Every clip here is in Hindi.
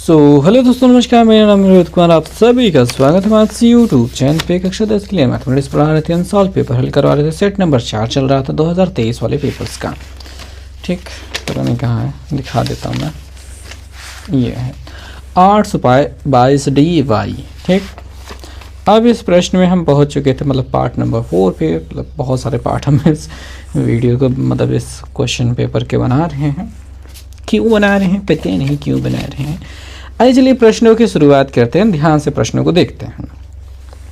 हेलो दोस्तों, नमस्कार। मेरा नाम है रोहित कुमार। आप सभी का स्वागत है हमारे यूट्यूब चैनल पे। कक्षा 10 के लिए मैथमेटिक्स पढ़ा रहे थे, अनसॉल्व पेपर हल करवा रहे थे। सेट नंबर 4 चल रहा था 2023 वाले पेपर्स का। ठीक, पता नहीं कहाँ है, दिखा देता हूँ मैं। ये है 8/22 ठीक। अब इस प्रश्न में हम पहुँच चुके थे, मतलब पार्ट नंबर 4 पे। मतलब बहुत सारे पार्ट हम इस वीडियो को, मतलब इस क्वेश्चन पेपर के बना रहे हैं। क्यों बना रहे हैं पता नहीं क्यों बना रहे हैं। आइए चलिए प्रश्नों की शुरुआत करते हैं, ध्यान से प्रश्नों को देखते हैं।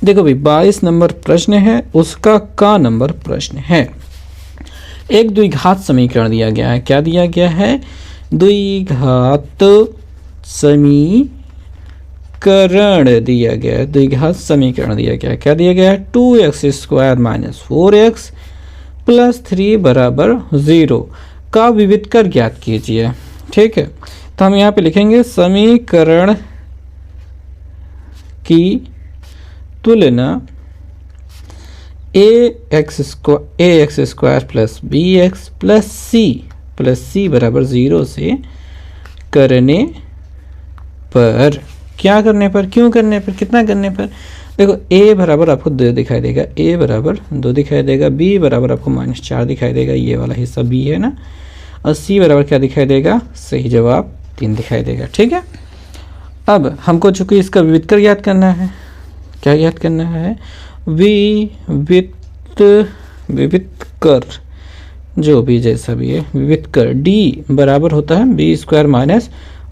देखो भाई, 22 नंबर प्रश्न है, उसका का नंबर प्रश्न है। एक द्विघात समीकरण दिया गया है। क्या दिया गया है? द्विघात समीकरण दिया गया है। द्विघात समीकरण दिया गया है। क्या दिया गया है? 2x² - 4x + 3 = 0 का विविधकर ज्ञात कीजिए। ठीक है, तो हम यहाँ पे लिखेंगे समीकरण की तुलना ax² + bx + c = 0 से करने पर। क्या करने पर? क्यों करने पर? कितना करने पर? देखो, a बराबर आपको 2 दिखाई देगा, a बराबर 2 दिखाई देगा, b बराबर आपको -4 दिखाई देगा, ये वाला हिस्सा b है ना, और c बराबर क्या दिखाई देगा? सही जवाब 3 दिखाई देगा। ठीक है, अब हमको चूंकि इसका विविधकर याद करना है। क्या याद करना है? विविधकर, जो भी जैसा भी है, विविधकर d बराबर होता है b² -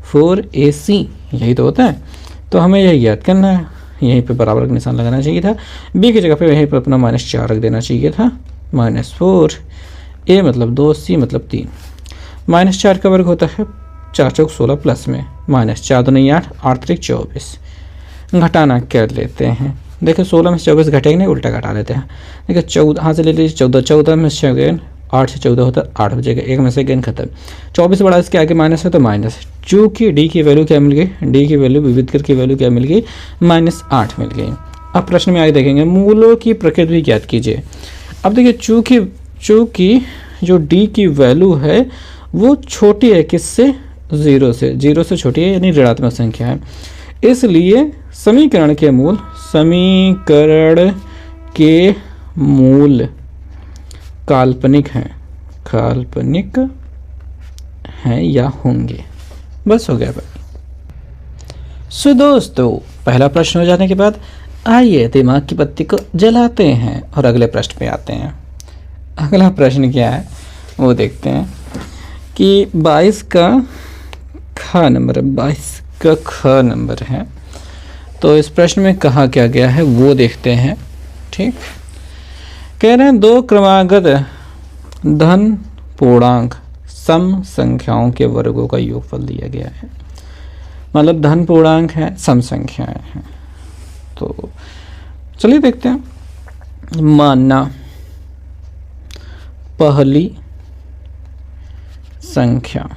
4ac, यही तो होता है। तो हमें यही याद करना है। यहीं पे बराबर का निशान लगाना चाहिए था, b की जगह पे यहीं पे अपना -4 रख देना चाहिए था। -4, a मतलब 2, c मतलब 3। -4 का वर्ग होता है 4 चौक 16 प्लस में -4 2 नहीं 8, 8 3 24। घटाना कर लेते हैं। देखो 16 में से 24 घटेगा नहीं, उल्टा घटा लेते हैं। देखो 14 हाथ से ले लीजिए, 14 में से 8 से 14 होता है 8 बजेगा, एक में से गेन खत्म। 24 बड़ा इसके आगे माइनस है तो माइनस। चूँकि डी की वैल्यू क्या मिल गई? डी की वैल्यू, विविधकर की वैल्यू क्या मिल गई? -8 मिल गई। अब प्रश्न में आगे देखेंगे, मूलों की प्रकृति भी ज्ञात कीजिए। अब देखिए, चूँकि जो डी की वैल्यू है वो छोटी है किससे? 0 से। 0 से छोटी है, यानी ऋणात्मक संख्या है। इसलिए समीकरण के मूल काल्पनिक हैं या होंगे। बस हो गया भाई। सो दोस्तों, पहला प्रश्न हो जाने के बाद आइए दिमाग की बत्ती को जलाते हैं और अगले प्रश्न पे आते हैं। अगला प्रश्न क्या है वो देखते हैं कि 22 का ख नंबर है। तो इस प्रश्न में कहा क्या गया है वो देखते हैं। ठीक, कह रहे हैं 2 क्रमागत धन पूर्णांक सम संख्याओं के वर्गों का योगफल दिया गया है। मतलब धन पूर्णांक है, सम संख्याएं हैं। तो चलिए देखते हैं। मानना पहली संख्या,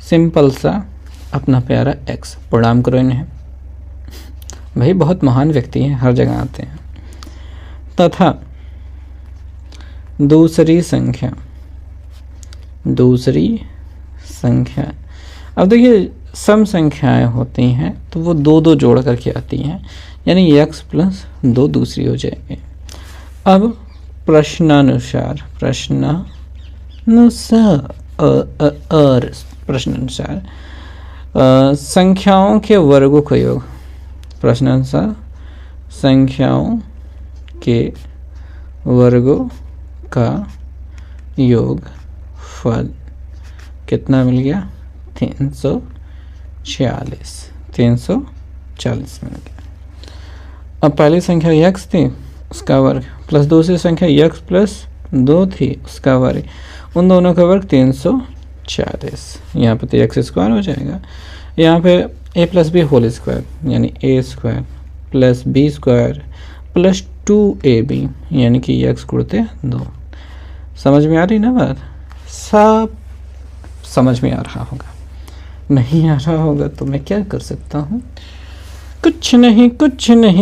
सिंपल सा अपना प्यारा x, पूर्णांक ऋण है भाई, बहुत महान व्यक्ति हैं, हर जगह आते हैं। तथा दूसरी संख्या, अब देखिए सम संख्याएं होती हैं तो वो 2 जोड़ करके आती हैं, यानी x + 2 दूसरी हो जाएगी। अब प्रश्नानुसार संख्याओं के वर्गों का योग, प्रश्नानुसार संख्याओं के वर्गों का योगफल कितना मिल गया? 340 मिल गया। अब पहली संख्या x थी, उसका वर्ग, प्लस दूसरी संख्या x + 2 थी, उसका वर्ग, उन दोनों का वर्ग 340। यहाँ पे तो x² हो जाएगा। यहाँ पे a + b होल स्क्वायर, यानी a² + b² + 2ab, यानी कि x गुणित 2। समझ में आ रही ना बात? सब समझ में आ रहा होगा। नहीं आ रहा होगा तो मैं क्या कर सकता हूँ? कुछ नहीं,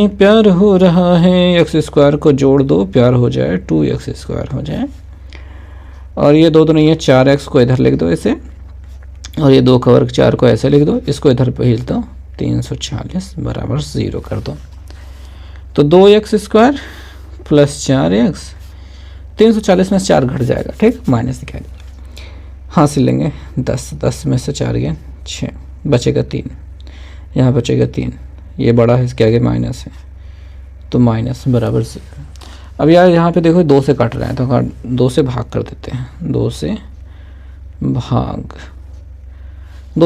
प्यार हो रहा है। x² को जोड़ दो, प्यार हो जाए, 2x² हो जाए। और ये 2 तो नहीं है, 4x को इधर लिख दो इसे, और ये 2 का वर्ग 4 को ऐसे लिख दो, इसको इधर भेज दो, 340 बराबर 0 कर दो। तो 2x² प्लस 4x, 340 में से 4 घट जाएगा, ठीक, माइनस दिखाई दे, हासिल लेंगे 10 में से 4 गए 6, बचेगा 3, यहाँ बचेगा 3, ये बड़ा है, इसके आगे माइनस है, तो माइनस बराबर 0। अब यार यहाँ पे देखो 2 से काट रहे हैं, तो 2 से भाग कर देते हैं, 2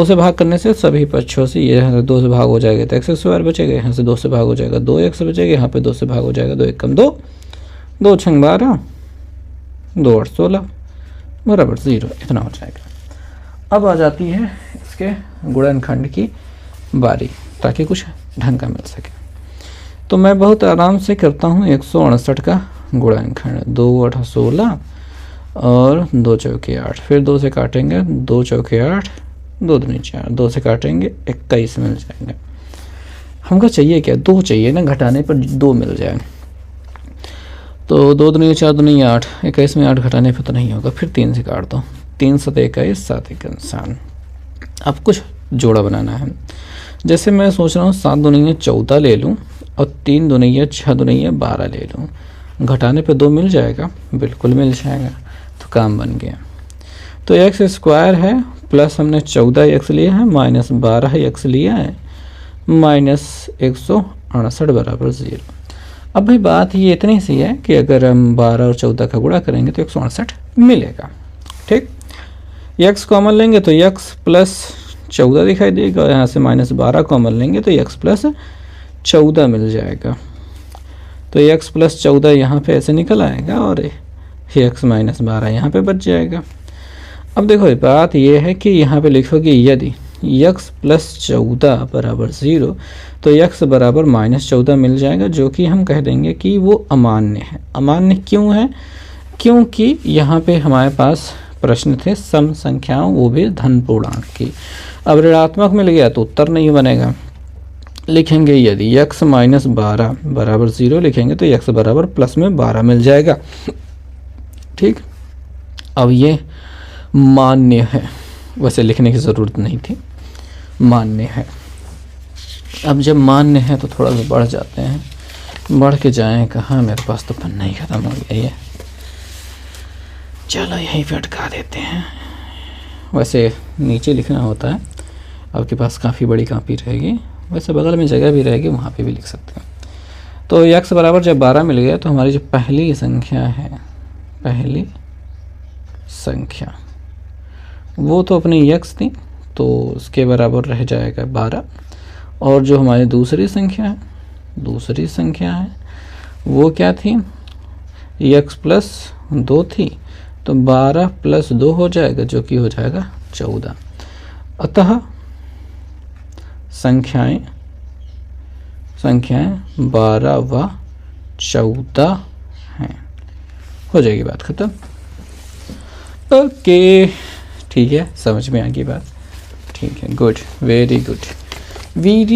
से भाग करने से सभी पक्षों से ये 2 से भाग हो जाएगा, तो x² बचेगा, यहाँ से 2 से भाग हो जाएगा, 2x बचेगा, यहाँ पे 2 से भाग हो जाएगा, 2 एकम 2, 2 छंग 12, 2 8 16 बराबर 0, इतना हो जाएगा। अब आ जाती है इसके गुणनखंड की बारी, ताकि कुछ ढंग का मिल सके। तो मैं बहुत आराम से करता हूँ 168 का गुणनखंड, 2 8 16 और 2 चौके 8, फिर 2 से काटेंगे, 2 चौके 8, 2 दूनी 4, 2 से काटेंगे 21 मिल जाएंगे। हमको चाहिए क्या, 2 चाहिए ना, घटाने पर 2 मिल जाए, तो 2 दूनी 4 दूनी 8, 21 में 8 घटाने पर तो नहीं होगा, फिर 3 से काट दो, 3 7 21, 7 1 इंसान। अब कुछ जोड़ा बनाना है, जैसे मैं सोच रहा हूँ 7 दूनी 14 ले लूँ और 3 दूनी 6 दूनी 12 ले लूँ, घटाने पे 2 मिल जाएगा, बिल्कुल मिल जाएगा, तो काम बन गया। तो x² है प्लस हमने 14x लिया है माइनस 12x लिया है माइनस 168 बराबर 0। अब भाई बात ये इतनी सी है कि अगर हम 12 और 14 का गुणा करेंगे तो 168 मिलेगा, ठीक। x कॉमन लेंगे तो x प्लस 14 दिखाई देगा, यहाँ से माइनस 12 कॉमन लेंगे तो x प्लस 14 मिल जाएगा, तो x प्लस 14 यहाँ पे ऐसे निकल आएगा और x माइनस 12 यहाँ पे बच जाएगा। अब देखो बात ये है कि यहाँ पे लिखोगे यदि x प्लस 14 बराबर 0 तो x बराबर माइनस 14 मिल जाएगा, जो कि हम कह देंगे कि वो अमान्य है। अमान्य क्यों है, क्योंकि यहाँ पे हमारे पास प्रश्न थे सम संख्याओं, वो भी धन पूर्णांक की। अब ऋणात्मक मिल गया तो उत्तर नहीं बनेगा, लिखेंगे यदि x माइनस 12 बराबर 0 लिखेंगे तो x बराबर प्लस में 12 मिल जाएगा, ठीक। अब ये मान्य है, वैसे लिखने की ज़रूरत नहीं थी, मान्य है। अब जब मान्य है तो थोड़ा सा बढ़ जाते हैं, बढ़ के जाएं कहाँ, मेरे पास तो पन्ना ही ख़त्म हो गया ये, चलो यहीं पे अटका देते हैं। वैसे नीचे लिखना होता है, आपके पास काफ़ी बड़ी कापी रहेगी, वैसे बगल में जगह भी रहेगी, वहाँ पे भी लिख सकते हैं। तो x बराबर जब 12 मिल गया तो हमारी जो पहली संख्या है, पहली संख्या वो तो अपनी x थी, तो उसके बराबर रह जाएगा 12, और जो हमारी दूसरी संख्या है वो क्या थी, x प्लस 2 थी, तो 12 प्लस 2 हो जाएगा, जो कि हो जाएगा 14। अतः संख्याएं 12 व 14 हैं। हो जाएगी बात खत्म। ओके, ठीक है, समझ में आ गई बात, ठीक है, गुड, वेरी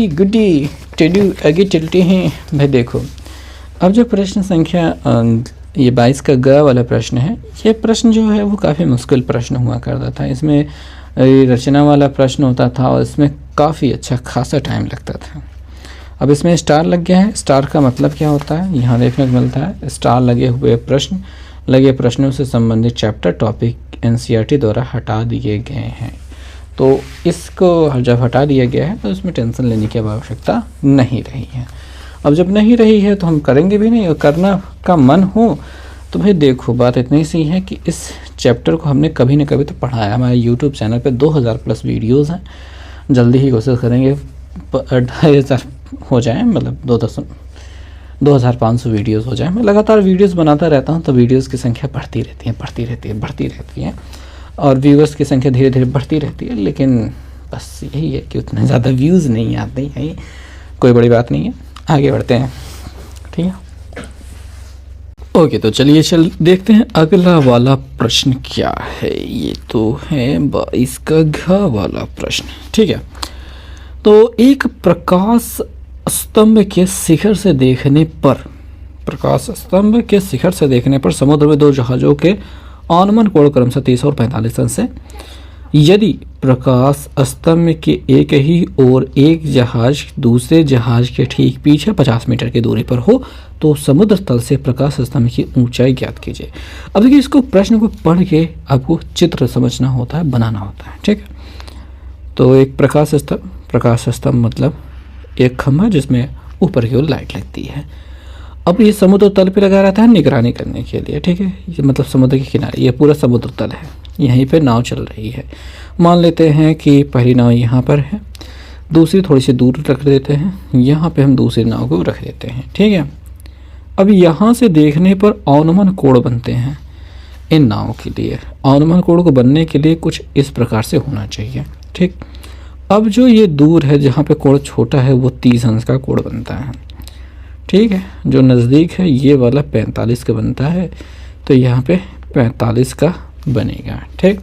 गुडी। चलिए आगे चलते हैं। भाई देखो, अब जो प्रश्न संख्या ये 22 का ग वाला प्रश्न है, ये प्रश्न जो है वो काफ़ी मुश्किल प्रश्न हुआ करता था। इसमें रचना वाला प्रश्न होता था और इसमें काफ़ी अच्छा खासा टाइम लगता था। अब इसमें स्टार लग गया है। स्टार का मतलब क्या होता है, यहाँ देखने को मिलता है, स्टार लगे हुए प्रश्न, लगे प्रश्नों से संबंधित चैप्टर टॉपिक NCERT द्वारा हटा दिए गए हैं। तो इसको जब हटा दिया गया है तो इसमें टेंशन लेने की आवश्यकता नहीं रही है। अब जब नहीं रही है तो हम करेंगे भी नहीं, और करना का मन हो तो भाई देखो, बात इतनी सी है कि इस चैप्टर को हमने कभी न कभी तो पढ़ाया। हमारे यूट्यूब चैनल पे 2000 प्लस वीडियोज़ हैं, जल्दी ही कोशिश करेंगे 2500 हो जाए, मतलब 2500 वीडियोस हो जाए। मैं लगातार वीडियोस बनाता रहता हूं, तो वीडियोस की संख्या बढ़ती रहती है और व्यूअर्स की संख्या धीरे धीरे बढ़ती रहती है। लेकिन बस यही है कि उतने ज़्यादा व्यूज़ नहीं आते हैं, कोई बड़ी बात नहीं है, आगे बढ़ते हैं, ठीक है। ओके, तो चलिए देखते हैं अगला वाला प्रश्न क्या है। ये तो है 22 का घ वाला प्रश्न, ठीक है। तो एक प्रकाश स्तंभ के शिखर से देखने पर समुद्र में 2 जहाज़ों के अनुमान कोण क्रमशः 30 और 45 अंश से यदि प्रकाश स्तंभ के एक ही ओर एक जहाज दूसरे जहाज के ठीक पीछे 50 मीटर की दूरी पर हो तो समुद्र तल से प्रकाश स्तंभ की ऊंचाई ज्ञात कीजिए। अब देखिए, इसको प्रश्न को पढ़ के आपको चित्र समझना होता है, बनाना होता है, ठीक है। तो एक प्रकाश स्तंभ मतलब एक खंभा जिसमें ऊपर की ओर लाइट लगती है। अब ये समुद्र तल पे लगा रहता है निगरानी करने के लिए, ठीक है। ये मतलब समुद्र के किनारे, ये पूरा समुद्र तल है, यहीं पे नाव चल रही है। मान लेते हैं कि पहली नाव यहाँ पर है, दूसरी थोड़ी सी दूर रख देते हैं, यहाँ पे हम दूसरी नाव को रख देते हैं, ठीक है। अब यहाँ से देखने पर अवनमन कोण बनते हैं इन नाव के लिए। अवनमन कोण को बनने के लिए कुछ इस प्रकार से होना चाहिए, ठीक। अब जो ये दूर है जहाँ पे कोण छोटा है वो 30 अंश का कोण बनता है, ठीक है। जो नज़दीक है ये वाला 45 का बनता है, तो यहाँ पे 45 का बनेगा, ठीक।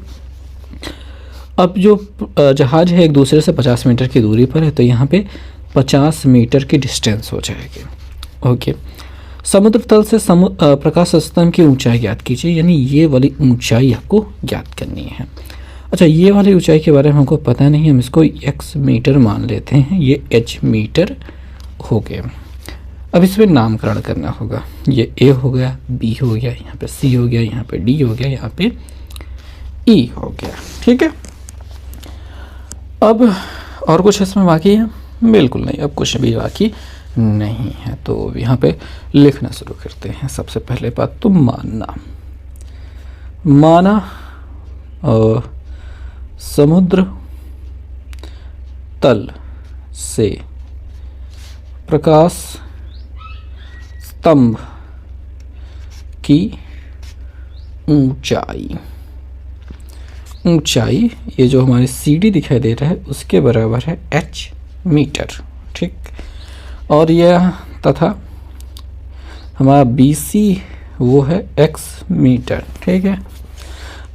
अब जो जहाज है एक दूसरे से 50 मीटर की दूरी पर है, तो यहाँ पे 50 मीटर की डिस्टेंस हो जाएगी, ओके। समुद्र तल से प्रकाश स्तंभ की ऊंचाई ज्ञात कीजिए, यानी ये वाली ऊंचाई आपको ज्ञात करनी है। अच्छा, ये वाली ऊंचाई के बारे में हमको पता नहीं, हम इसको x मीटर मान लेते हैं, ये h मीटर हो गया। अब इसमें नामकरण करना होगा, ये a हो गया, b हो गया, यहाँ पे c हो गया, यहाँ पे d हो गया, यहाँ पे e हो गया, ठीक है। अब और कुछ इसमें बाकी है? बिल्कुल नहीं, अब कुछ भी बाकी नहीं है। तो यहाँ पे लिखना शुरू करते हैं। सबसे पहले बात तो माना समुद्र तल से प्रकाश स्तंभ की ऊंचाई ये जो हमारी CD दिखाई दे रहा है उसके बराबर है h मीटर, ठीक। और यह तथा हमारा BC वो है x मीटर, ठीक है।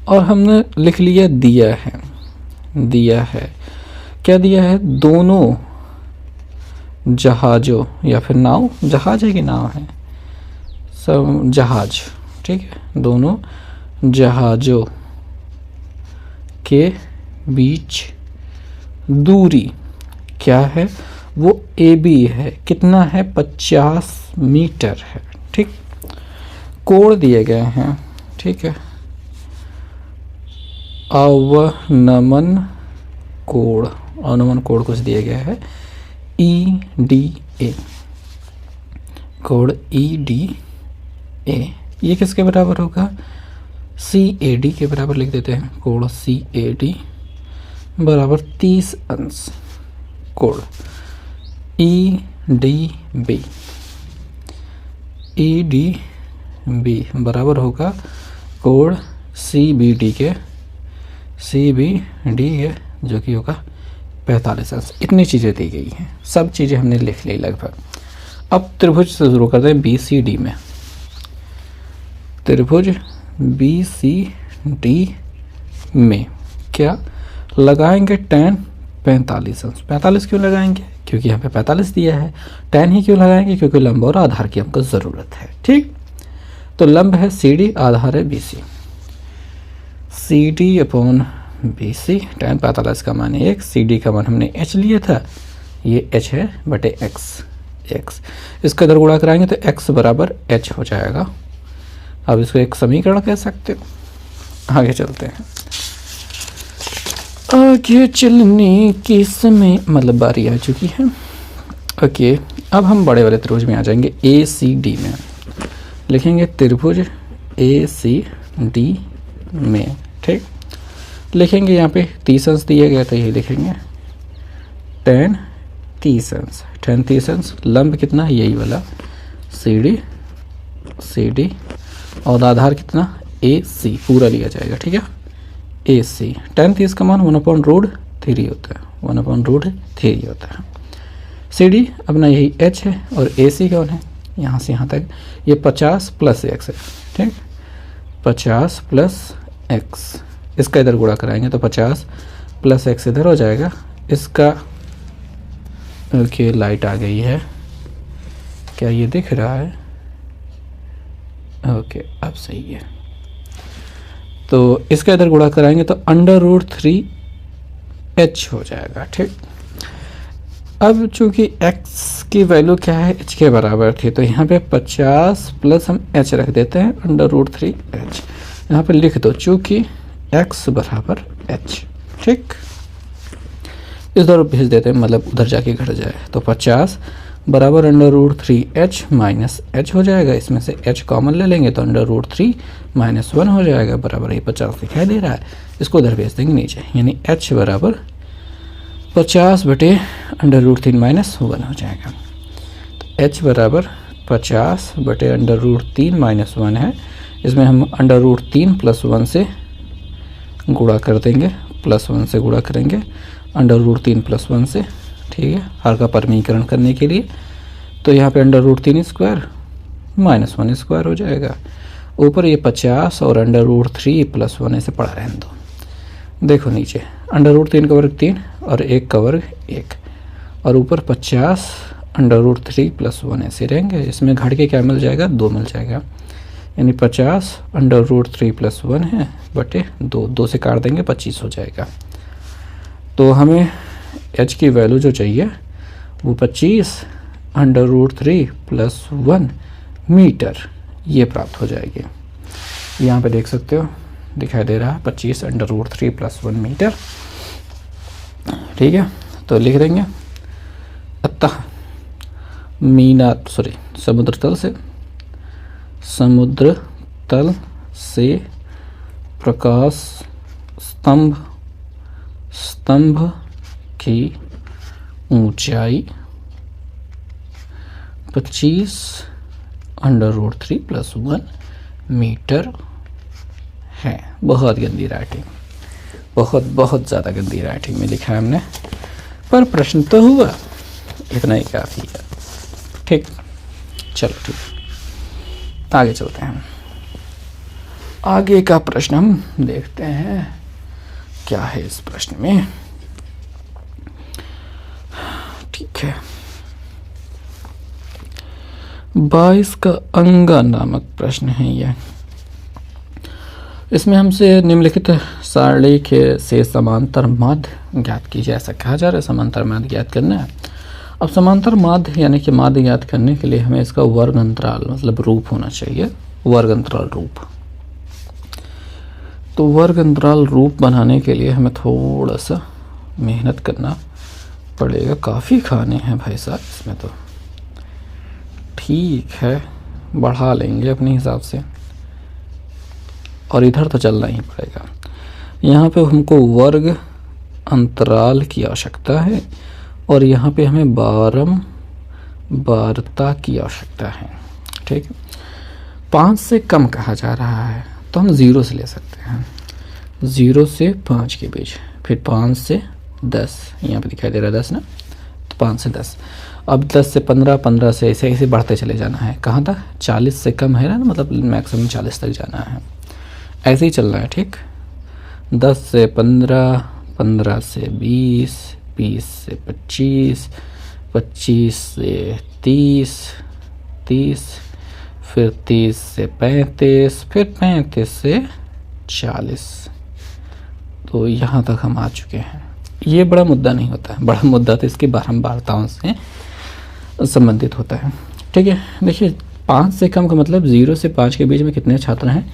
और हमने लिख लिया दिया है क्या दिया है, दोनों जहाज़ों या फिर नाव, जहाज है कि नाव है, सब जहाज, ठीक है। दोनों जहाज़ों के बीच दूरी क्या है, वो AB है, कितना है, 50 मीटर है, ठीक। कोण दिए गए हैं, ठीक है। अवनमन कोण कुछ दिया गया है EDA, कोण EDA ये किसके बराबर होगा, CAD के बराबर लिख देते हैं। कोण CAD बराबर 30 अंश, कोण EDB बराबर होगा कोण CBD के जो कि होगा 45 अंश। इतनी चीज़ें दी गई हैं, सब चीज़ें हमने लिख ली लगभग। अब त्रिभुज से शुरू करते हैं BCD में। त्रिभुज BCD में क्या लगाएंगे, tan 45 अंश। 45 क्यों लगाएंगे, क्योंकि यहाँ पे 45 दिया है। tan ही क्यों लगाएंगे, क्योंकि लंब और आधार की हमको ज़रूरत है, ठीक। तो लंब है CD, आधार है BC, CD upon BC। tan 45 का मान 1, CD का मान हमने h लिया था, ये h है बटे x। इसका इधर गुणा कराएंगे तो x बराबर h हो जाएगा। अब इसको एक समीकरण कह सकते हो। आगे चलते हैं, आगे चलने के समय मतलब बारी आ चुकी है, ओके। अब हम बड़े वाले त्रिभुज में आ जाएंगे, ACD में लिखेंगे त्रिभुज ACD में, ठीक। लिखेंगे यहाँ पे 30 अंश दिया गया तो यही लिखेंगे tan 30 अंश। tan 30 अंश लंब कितना, यही वाला CD और आधार कितना AC पूरा लिया जाएगा, ठीक है। AC tan 30 का मान 1/√3 होता है, 1/√3 होता है। CD अपना यही h है और AC कौन है, यहाँ से यहाँ तक ये 50 प्लस x है, ठीक। 50 प्लस x, इसका इधर गुणा कराएंगे तो 50 प्लस x इधर हो जाएगा। इसका ओके, लाइट आ गई है, क्या ये दिख रहा है, ओके अब सही है। तो इसका इधर गुणा कराएंगे तो √3h हो जाएगा। ठीक, अब चूंकि x की वैल्यू क्या है, h के बराबर थी, तो यहाँ पे 50 प्लस हम h रख देते हैं √3h। यहाँ पे लिख दो चूंकि x बराबर h। ठीक, इधर भेज देते हैं, मतलब उधर जाके घट जाए, तो 50 बराबर √3h माइनस h हो जाएगा। इसमें से h कॉमन ले लेंगे तो √3 माइनस 1 हो जाएगा, बराबर ये 50 दिखाई दे रहा है। इसको उधर भेज देंगे नीचे, यानी h बराबर 50 बटे √3 माइनस 1 हो जाएगा। तो h बराबर 50 बटे √3 माइनस 1 है। इसमें हम √3 प्लस 1 से गुणा कर देंगे, प्लस 1 से गुणा करेंगे √3 प्लस 1 से। ठीक है, हर का परमीकरण करने के लिए, तो यहाँ पे √3 स्क्वायर माइनस 1 स्क्वायर हो जाएगा। ऊपर ये 50 और √3 प्लस 1 ऐसे पड़ा रहने दो। देखो नीचे √3 का वर्ग 3 और 1 का वर्ग 1, और ऊपर 50 √3 प्लस 1 ऐसे रहेंगे। इसमें घट के क्या मिल जाएगा, 2 मिल जाएगा, यानी 50 √3 प्लस 1 है बटे 2 से काट देंगे 25 हो जाएगा। तो हमें h की वैल्यू जो चाहिए वो 25 √3 प्लस 1 मीटर ये प्राप्त हो जाएगी। यहाँ पे देख सकते हो दिखाई दे रहा है 25 √3 प्लस 1 मीटर। ठीक है, तो लिख देंगे अतः समुद्र तल से प्रकाश स्तंभ की ऊंचाई 25 √3 प्लस 1 मीटर है। बहुत गंदी राइटिंग, बहुत ज़्यादा गंदी राइटिंग में लिखा है हमने, पर प्रश्न तो हुआ, इतना ही काफ़ी है। ठीक, चलो ठीक, आगे चलते हैं। आगे का प्रश्न हम देखते हैं क्या है इस प्रश्न में। ठीक है, 22 का अंगा नामक प्रश्न है यह। इसमें हमसे निम्नलिखित सारणी के से समांतर माध्य ज्ञात कीजिए, ऐसा कहा जा रहा है। समांतर माध्य ज्ञात करना है। अब समांतर माध्य यानी कि माध्य ज्ञात करने के लिए हमें इसका वर्ग अंतराल मतलब रूप होना चाहिए, वर्ग अंतराल रूप। तो वर्ग अंतराल रूप बनाने के लिए हमें थोड़ा सा मेहनत करना पड़ेगा, काफ़ी खाने हैं भाई साहब इसमें तो। ठीक है, बढ़ा लेंगे अपने हिसाब से, और इधर तो चलना ही पड़ेगा। यहाँ पे हमको वर्ग अंतराल की आवश्यकता है, और यहाँ पे हमें बारंबारता की आवश्यकता है। ठीक है, 5 से कम कहा जा रहा है तो हम 0 से ले सकते हैं, 0 से 5 के बीच, फिर 5 से 10, यहाँ पे दिखाई दे रहा है 10 ना, तो 5 से 10। अब 10 से 15, 15 से ऐसे बढ़ते चले जाना है। कहाँ तक, 40 से कम है ना, मतलब मैक्सिमम 40 तक जाना है, ऐसे ही चलना है। ठीक, 10 से 15, 15 से 20, 20 से 25, 25 से 30, 30, फिर 30 से 35, फिर 35 से 40। तो यहाँ तक हम आ चुके हैं। ये बड़ा मुद्दा नहीं होता है, बड़ा मुद्दा तो इसकी बारंबारताओं से संबंधित होता है। ठीक है, देखिए 5 से कम का मतलब 0 से 5 के बीच में कितने छात्र हैं,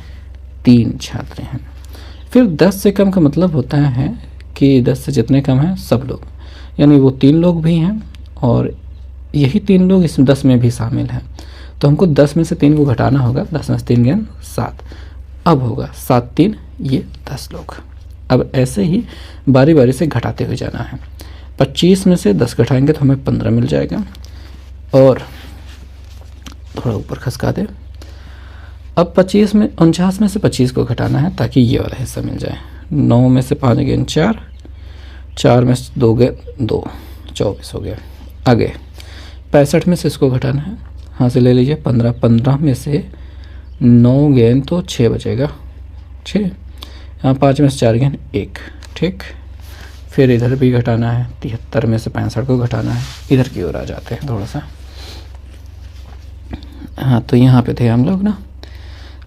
3 छात्र हैं। फिर 10 से कम का मतलब होता है कि 10 से जितने कम हैं सब लोग, यानी वो 3 लोग भी हैं और यही 3 लोग इस 10 में भी शामिल हैं। तो हमको 10 में से 3 को घटाना होगा, 10 में से 3 गए 7, अब होगा 7 3 ये 10 लोग। अब ऐसे ही बारी बारी से घटाते हुए जाना है। 25 में से 10 घटाएंगे तो हमें 15 मिल जाएगा, और थोड़ा ऊपर खसका दे। अब 49 में से 25 को घटाना है ताकि ये वाला हिस्सा मिल जाए। 9 में से 5 गए 4, 4 में से 2 गए 2, 24 हो गया। आगे 65 में से इसको घटाना है, हाँ से ले लीजिए 15, 15 में से 9 गए तो 6 बचेगा 6, यहाँ 5 में से 4 गए 1। ठीक, फिर इधर भी घटाना है, 73 में से 65 को घटाना है। इधर की ओर आ जाते हैं थोड़ा सा। हाँ, तो यहाँ पे थे हम लोग ना,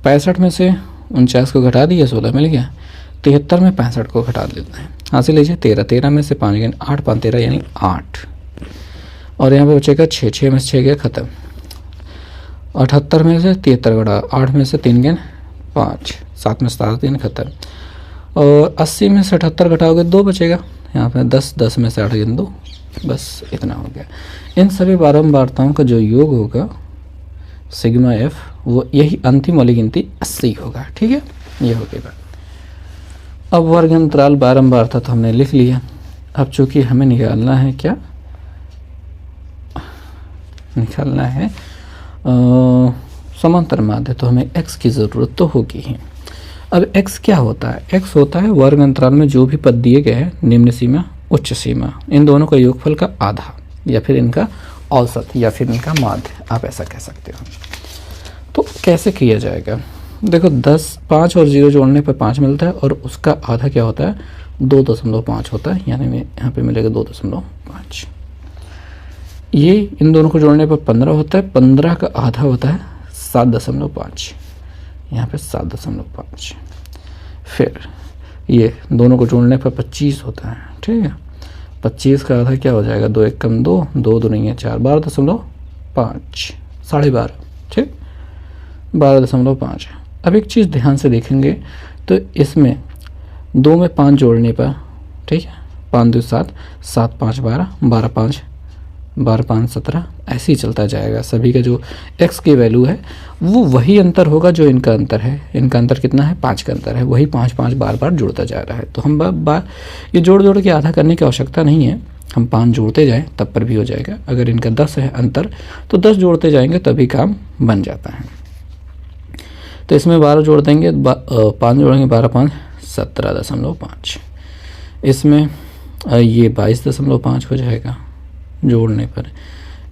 65 में से 49 को घटा दिया 16 मिल गया। 73 में 65 को घटा देते हैं। हासिल लीजिए 13, 13 में से 5 गए 8, 5 13 यानी 8, और यहाँ पे बचेगा 6, 6 में से 6 गया खत्म। 78 में से 73 घटा, 8 में से 3 गए 5, 7 में से 7 दिन खत्म। और 80 में से 78 घटाओगे 2 बचेगा, यहाँ पे 10, 10 में से 8 गिन 2, बस इतना हो गया। इन सभी बारंबारताओं का जो योग होगा सिग्मा एफ, वो यही अंतिम वाली गिनती 80 होगा। ठीक है, ये हो गया। अब वर्ग अंतराल बारंबारता तो हमने लिख लिया। अब चूंकि हमें निकालना है क्या, निकालना है समांतर माध्य, तो हमें x की ज़रूरत तो होगी ही। अब x क्या होता है? x होता है वर्ग अंतराल में जो भी पद दिए गए हैं, निम्न सीमा उच्च सीमा, इन दोनों का योगफल का आधा, या फिर इनका औसत, या फिर इनका माध्य, आप ऐसा कह सकते हो। तो कैसे किया जाएगा? देखो 10, 5 और 0 जोड़ने पर 5 मिलता है, और उसका आधा क्या होता है? 2.5 होता है, यानी यहाँ पे मिलेगा 2.5। ये इन दोनों को जोड़ने पर 15 होता है, 15 का आधा होता है 7.5, यहाँ पे 7.5। फिर ये दोनों को जोड़ने पर 25 होता है। ठीक है, 25 का आधा क्या हो जाएगा? 2 1 कम 2, 2 2 नहीं है 4, 12.5, 12.5। ठीक, 12.5। अब एक चीज़ ध्यान से देखेंगे तो इसमें 2 में 5 जोड़ने पर, ठीक है, 5 2 7, 7 5 12, 12 5, 12 5 17, ऐसे ही चलता जाएगा। सभी का जो x की वैल्यू है वो वही अंतर होगा जो इनका अंतर है। इनका अंतर कितना है? 5 का अंतर है, वही 5 5 बार बार जुड़ता जा रहा है। तो हम बार ये जोड़ के आधा करने की आवश्यकता नहीं है, हम 5 जोड़ते जाएं तब पर भी हो जाएगा। अगर इनका 10 है अंतर तो 10 जोड़ते जाएंगे तभी काम बन जाता है। तो इसमें 12 जोड़ देंगे, 5 जोड़ेंगे, 12 5 17.5। इसमें ये 22.5 हो जाएगा जोड़ने पर।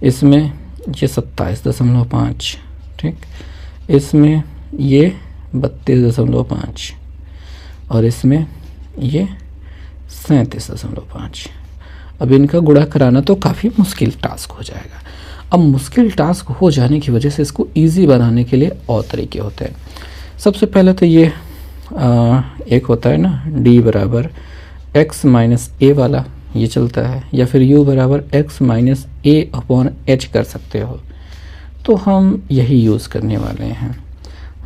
इसमें ये 27.5, ठीक, इसमें ये 32.5, और इसमें ये 37.5। अब इनका गुणा कराना तो काफ़ी मुश्किल टास्क हो जाएगा। अब मुश्किल टास्क हो जाने की वजह से इसको इजी बनाने के लिए और तरीके होते हैं। सबसे पहले तो ये एक होता है ना d बराबर x माइनस ए वाला, ये चलता है, या फिर u बराबर x माइनस ए अपॉन एच कर सकते हो। तो हम यही यूज़ करने वाले हैं,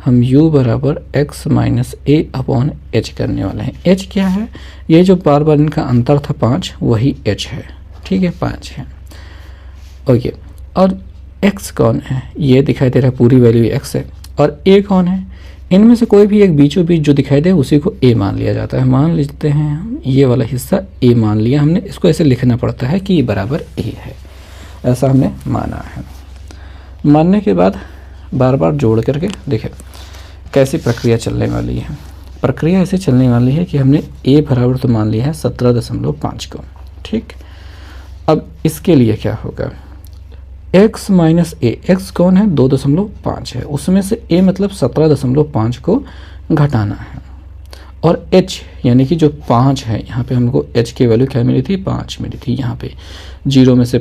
हम u बराबर x माइनस ए अपॉन एच करने वाले हैं। h क्या है? ये जो बार बार इनका अंतर था 5, वही h है। ठीक है, 5 है। ओके, और x कौन है? ये दिखाई दे रहा है, पूरी वैल्यू x है। और a कौन है? इनमें से कोई भी एक बीचों बीच जो दिखाई दे उसी को a मान लिया जाता है। मान लेते हैं हम ये वाला हिस्सा a मान लिया हमने, इसको ऐसे लिखना पड़ता है कि ये बराबर a है, ऐसा हमने माना है। मानने के बाद बार बार जोड़ करके देखिए कैसी प्रक्रिया चलने वाली है। प्रक्रिया ऐसे चलने वाली है कि हमने a बराबर तो मान लिया है 17.5 को। ठीक, अब इसके लिए क्या होगा? x माइनस ए, x कौन है? 2.5 है, उसमें से a मतलब 17.5 को घटाना है। और h यानी कि जो 5 है, यहाँ पे हमको h की वैल्यू क्या मिली थी? 5 मिली थी। यहाँ पे 0 में से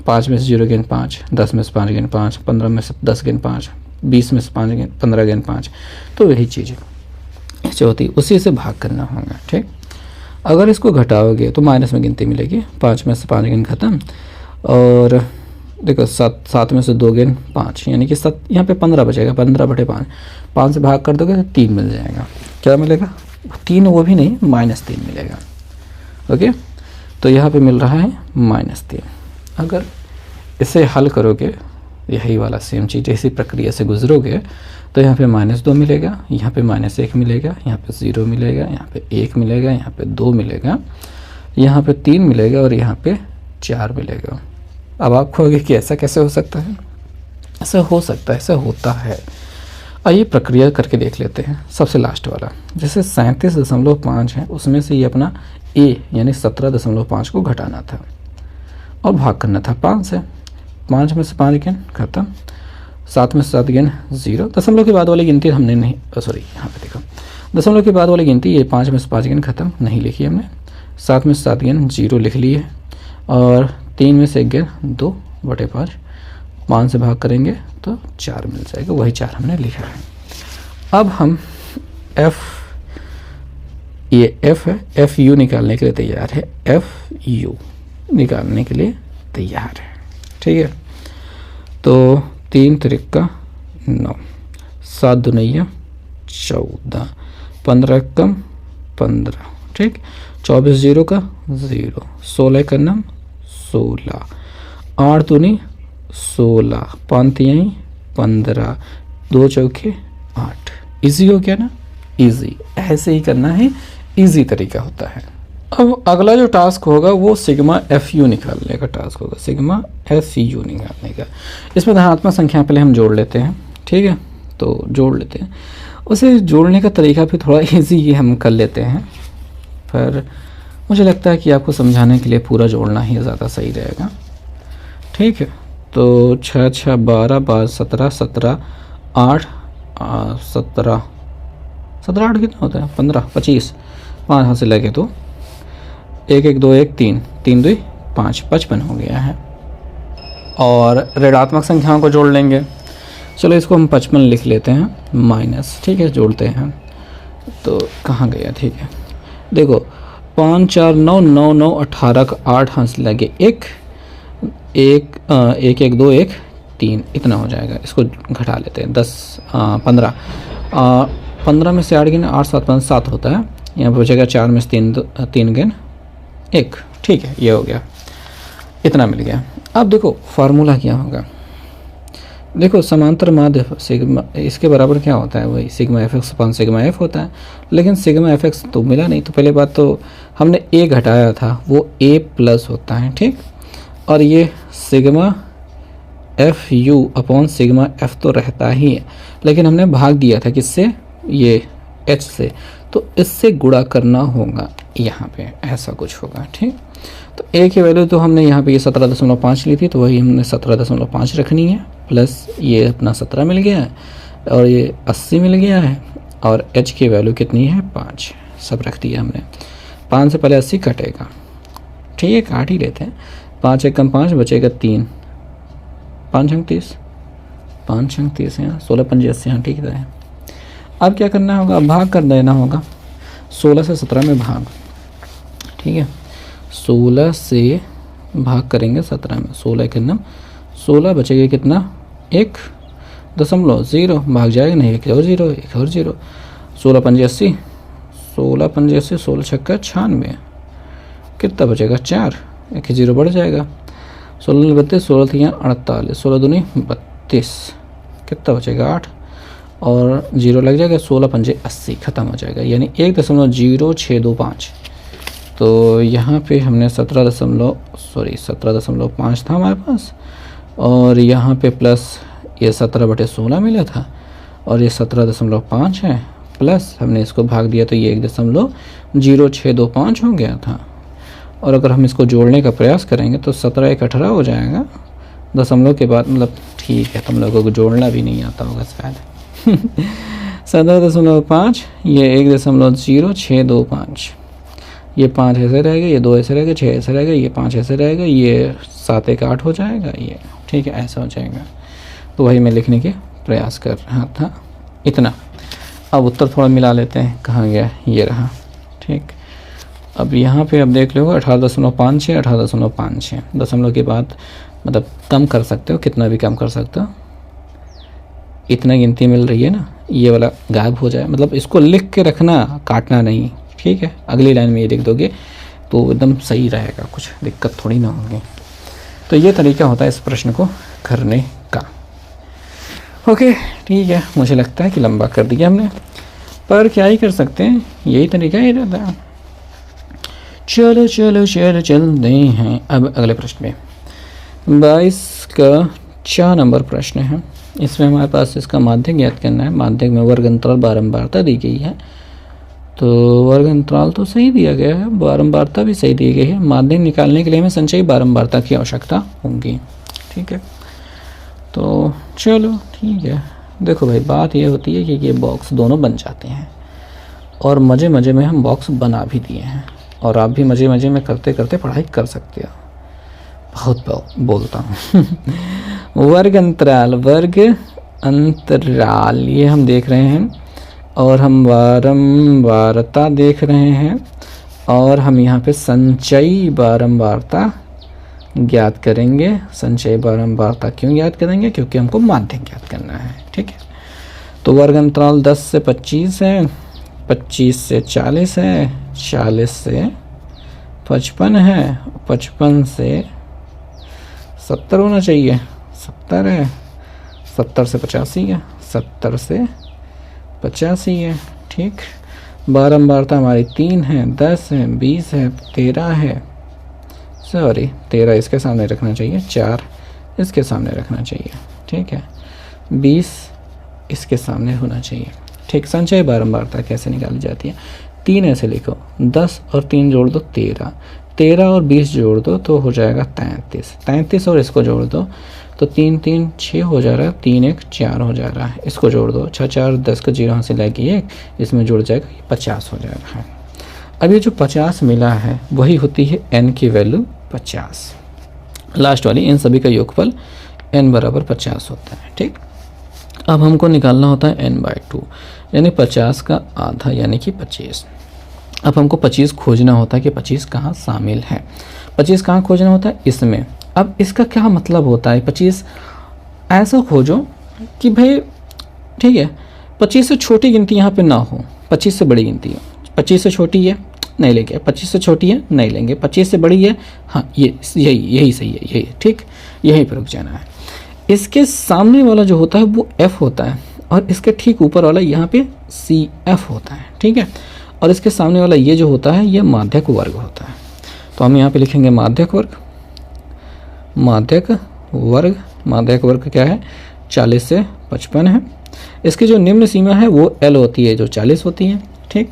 5 में से 0 गिन 5, 10 में से 5 गिन 5, 15 में से 10 गिन 5, 20 में से 5 गिन 15 गिन 5। तो वही चीज़ जो होती उसी से भाग करना होगा। ठीक, अगर इसको घटाओगे तो माइनस में गिनती मिलेगी, 5 में से 5 गिन खत्म, और देखो 7 में से 2 गिन 5, यानी कि यहाँ पे 15 बचेगा, 15/5, 5 से भाग कर दोगे तो 3 मिल जाएगा। क्या मिलेगा? 3, वो भी नहीं, -3 मिलेगा। ओके, तो यहाँ पे मिल रहा है -3। अगर इसे हल करोगे, यही वाला सेम चीज़, इसी प्रक्रिया से गुजरोगे, तो यहाँ पे -2 मिलेगा, यहाँ पे -1 मिलेगा, यहाँ पे 0 मिलेगा, यहाँ पे 1 मिलेगा, यहाँ पे 2 मिलेगा, यहाँ पे 3 मिलेगा, और यहाँ पे 4 मिलेगा। अब आप कहोगे कि ऐसा कैसे हो सकता है? ऐसा हो सकता है, ऐसा होता है। आइए प्रक्रिया करके देख लेते हैं। सबसे लास्ट वाला, जैसे 37.5 है, उसमें से ये अपना a यानी 17.5 को घटाना था और भाग करना था 5 से। 5 में से 5 गिन खत्म, 7 में से 7 गिन 0। दशमलव के बाद वाली गिनती हमने नहीं, सॉरी यहाँ पे देखो, दशमलव के बाद वाली गिनती ये 5 में से 5 गिन खत्म नहीं लिखी हमने, 7 में से 7 गिन 0 लिख लिए, और 3 में से 1 गिन 2/5, 5 से भाग करेंगे तो 4 मिल जाएगा, वही 4 हमने लिखा है। अब हम एफ, ये एफ है, एफ यू निकालने के लिए तैयार है, एफ यू निकालने के लिए तैयार है। ठीक है, तो 3 त्रिका 9, 7 दुनैया 14, 15 कम 15, ठीक, 24 जीरो का 0, 16 का नाम 16, 8 दूनी 16, 5 तिहाई 15, 2 चौके 8। इजी हो गया ना, इजी, ऐसे ही करना है, इजी तरीका होता है। अब अगला जो टास्क होगा वो सिग्मा एफ यू निकालने का टास्क होगा, सिग्मा एफ यू निकालने का। इसमें धनात्मक संख्या पहले हम जोड़ लेते हैं, ठीक है, तो जोड़ लेते हैं। उसे जोड़ने का तरीका भी थोड़ा इजी हम कर लेते हैं, पर मुझे लगता है कि आपको समझाने के लिए पूरा जोड़ना ही ज़्यादा सही रहेगा। ठीक है, तो 6 6 12 12 17 17 8 17 17 8 कितना होता है, 15 25, 5 हाथ से लगे तो 1 1 2 1 3 3 2 5, 55 हो गया है। और ऋणात्मक संख्याओं को जोड़ लेंगे, चलो इसको हम 55 लिख लेते हैं माइनस, ठीक है, जोड़ते हैं। तो कहाँ गया, ठीक है, देखो 5 4 9 9 9 18 का 8 हाथ से लगे 1 1 1 1 2 1 3, इतना हो जाएगा। इसको घटा लेते हैं, 10 15 15 में से 8 गिन 8 7 5 7 होता है, यहाँ पर बचेगा 4 में से 3 गिन 1, ठीक है, ये हो गया, इतना मिल गया। अब देखो फार्मूला क्या होगा, देखो समांतर माध्य सिग्मा, इसके बराबर क्या होता है, वही सिग्मा एफ एक्स अपान सिग्मा एफ होता है। लेकिन सिग्मा एफ एक्स तो मिला नहीं, तो पहले बात तो हमने ए घटाया था, वो ए प्लस होता है, ठीक, और ये sigma F you upon sigma F तो रहता ही है, लेकिन हमने भाग दिया था किससे, ये एच से, तो इससे गुणा करना होगा यहाँ पे, ऐसा कुछ होगा। ठीक, तो ए की वैल्यू तो हमने यहाँ पे ये 17.5 ली थी, तो वही हमने 17.5 रखनी है, प्लस ये अपना 17 मिल गया है, और ये 80 मिल गया है, और एच की वैल्यू कितनी है 5, सब रख दिया हमने। 5 से पहले 80 कटेगा, ठीक है, काट ही लेते हैं। 5 1 कम 5 बचेगा 3, 5 अंक 30, 5 अंक 30 यहाँ, 16 पंजे 80 यहाँ, ठीक है। अब क्या करना होगा, भाग कर देना होगा, 16 से 17 में भाग, ठीक है, 16 से भाग करेंगे 17 में, 16 के नाम 16 बचेगा कितना, 1.0, भाग जाएगा नहीं, 1 और 0 1 और 0, 16 पंजे 80, 16 पंजे 80, 16 छक्का 96, कितना बचेगा 4, 1 0 बढ़ जाएगा, 16 32, 16 थी 48, 16 दूनी 32, कितना बचेगा 8, और 0 लग जाएगा, 16 पंजे 80, ख़त्म हो जाएगा, यानी 1.0625। तो यहाँ पे हमने 17.5 था हमारे पास, और यहाँ पे प्लस ये 17/16 मिला था, और ये 17.5 है, प्लस हमने इसको भाग दिया तो ये 1.0625 हो गया था। और अगर हम इसको जोड़ने का प्रयास करेंगे तो 17 1 18 हो जाएगा, दशमलव के बाद, मतलब ठीक है, तुम लोगों को जोड़ना भी नहीं आता होगा शायद। 17.5, ये 1.0625, ये 5 ऐसे रहेगा, ये 2 ऐसे रहेगा, 6 ऐसे रहेगा, ये 5 ऐसे रहेगा, ये 7 1 8 हो जाएगा, ये ठीक है, ऐसा हो जाएगा। तो वही मैं लिखने के प्रयास कर रहा था, इतना। अब उत्तर थोड़ा मिला लेते हैं, कहाँ गया, ये रहा, ठीक। अब यहाँ पे अब देख लो 18.56 18.56, दशमलव के बाद मतलब कम कर सकते हो, कितना भी कम कर सकते हो, इतना गिनती मिल रही है ना, ये वाला गायब हो जाए, मतलब इसको लिख के रखना, काटना नहीं, ठीक है। अगली लाइन में ये लिख दोगे तो एकदम सही रहेगा, कुछ दिक्कत थोड़ी ना होगी। तो ये तरीका होता है इस प्रश्न को करने का। ओके, ठीक है, मुझे लगता है कि लंबा कर दिया हमने, पर क्या ही कर सकते हैं, यही तरीका ही रहता है। चलो चलो चलो चलते हैं अब अगले प्रश्न में। 22 का 4 नंबर प्रश्न है। इसमें हमारे पास इसका माध्यक ज्ञात करना है। माध्यक में वर्ग अंतराल बारंबारता दी गई है, तो वर्ग अंतराल तो सही दिया गया है, बारंबारता भी सही दी गई है। माध्यक निकालने के लिए हमें संचयी बारंबारता की आवश्यकता होगी, ठीक है। तो चलो ठीक है, देखो भाई, बात ये होती है कि ये बॉक्स दोनों बन जाते हैं, और मज़े मज़े में हम बॉक्स बना भी दिए हैं, और आप भी मज़े मज़े में करते करते पढ़ाई कर सकते हो। बहुत बोलता हूँ। वर्ग अंतराल ये हम देख रहे हैं, और हम बारंबारता देख रहे हैं और हम यहाँ पे संचयी बारंबारता ज्ञात करेंगे। संचयी बारंबारता क्यों ज्ञात करेंगे? क्योंकि हमको माध्यक ज्ञात करना है। ठीक है, तो वर्ग अंतराल 10 से 25 है, 25 से 40 है, 40 से 55 है, 55 से 70 होना चाहिए, 70 है, 70 से 85 है, 70 से 85 है। ठीक, बारंबारता हमारी 3 है, 10 है, 20 है, 13 है, सॉरी 13 इसके सामने रखना चाहिए, 4 इसके सामने रखना चाहिए। ठीक है, 20 इसके सामने होना चाहिए। ठीक, संचय बारंबारता कैसे निकाली जाती है? 3 ऐसे लिखो, 10 और 3 जोड़ दो 13, 13 और 20 जोड़ दो तो हो जाएगा 33, 33 और इसको जोड़ दो तो 3 3 6 हो जा रहा है, 3 1 4 हो जा रहा है, इसको जोड़ दो 6 4 10 का 0 से लेके 1, इसमें जुड़ जाएगा 50 हो जाएगा। अब ये जो 50 मिला है वही होती है n की वैल्यू 50, लास्ट वाली, इन सभी का योगफल n बराबर 50 होता है। ठीक, अब हमको निकालना होता है n/2 यानी 50 का आधा यानी कि 25। अब हमको 25 खोजना होता है कि 25 कहाँ शामिल है। 25 कहाँ खोजना होता है? इसमें। अब इसका क्या मतलब होता है? 25 ऐसा खोजो कि भाई ठीक है 25 से छोटी गिनती यहाँ पे ना हो, 25 से बड़ी गिनती हो। 25 से छोटी है नहीं लेंगे, 25 से छोटी है नहीं लेंगे, 25 से बड़ी है हाँ यही सही है, यही ठीक, यहीं पर रुक जाना है। इसके सामने वाला जो होता है वो f होता है और इसके ठीक ऊपर वाला यहाँ पे CF होता है। ठीक है, और इसके सामने वाला ये जो होता है ये माध्यक वर्ग होता है। तो हम यहाँ पे लिखेंगे माध्यक वर्ग। माध्यक वर्ग क्या है? 40 से 55 है। इसकी जो निम्न सीमा है वो L होती है जो 40 होती है। ठीक,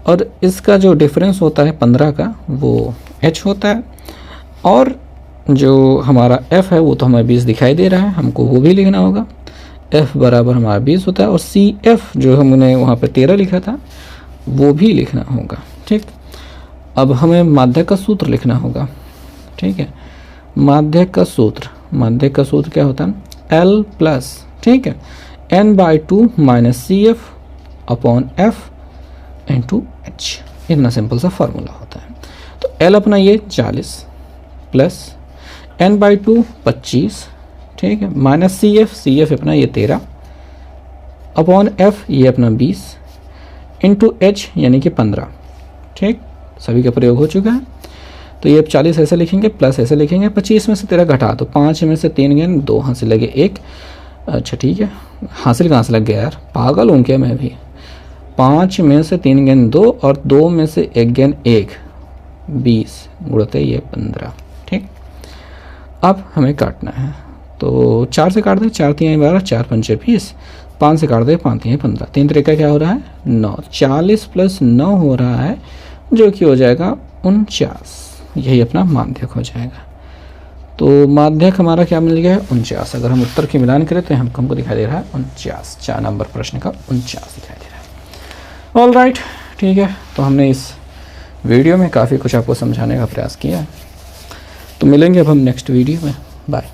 और इसका जो डिफरेंस होता है 15 का वो H होता है और जो हमारा F है वो तो हमें 20 दिखाई दे रहा है, हमको वो भी लिखना होगा। F बराबर हमारा 20 होता है और CF जो हमने वहाँ पे 13 लिखा था वो भी लिखना होगा। ठीक, अब हमें माध्यक का सूत्र लिखना होगा। ठीक है, माध्यक का सूत्र क्या होता है? L प्लस ठीक है n/2 minus CF upon F into H, इतना सिंपल सा फार्मूला होता है। तो L अपना ये 40 प्लस n/2 25 ठीक है माइनस CF अपना ये 13 अपॉन F ये अपना 20 इंटू H यानी कि 15। ठीक, सभी का प्रयोग हो चुका है। तो ये 40 ऐसे लिखेंगे प्लस ऐसे लिखेंगे, 25 में से 13 घटा तो 5 में से 3 गए 2 हासिल लगे 1। अच्छा ठीक है, हासिल कहाँ से लग गया यार, पागल हूँ क्या मैं भी। 5 में से 3 गेंद 2 और 2 में से 1 गेंद 1, 20 गुणते ये 15। ठीक, अब हमें काटना है तो 4 से काट दें, 4 3 12, 4 5 20, 5 से काट दें 5 3 15, 3 तरीका क्या हो रहा है 9, 40 प्लस 9 हो रहा है जो कि हो जाएगा 49। यही अपना माध्यक हो जाएगा। तो माध्यक हमारा क्या मिल गया है 49। अगर हम उत्तर की मिलान करें तो हमको दिखाई दे रहा है 49, 4 नंबर प्रश्न का 49 दिखाई दे रहा है। ऑल राइट, ठीक है, तो हमने इस वीडियो में काफ़ी कुछ आपको समझाने का प्रयास किया है। तो मिलेंगे अब हम नेक्स्ट वीडियो में। बाय।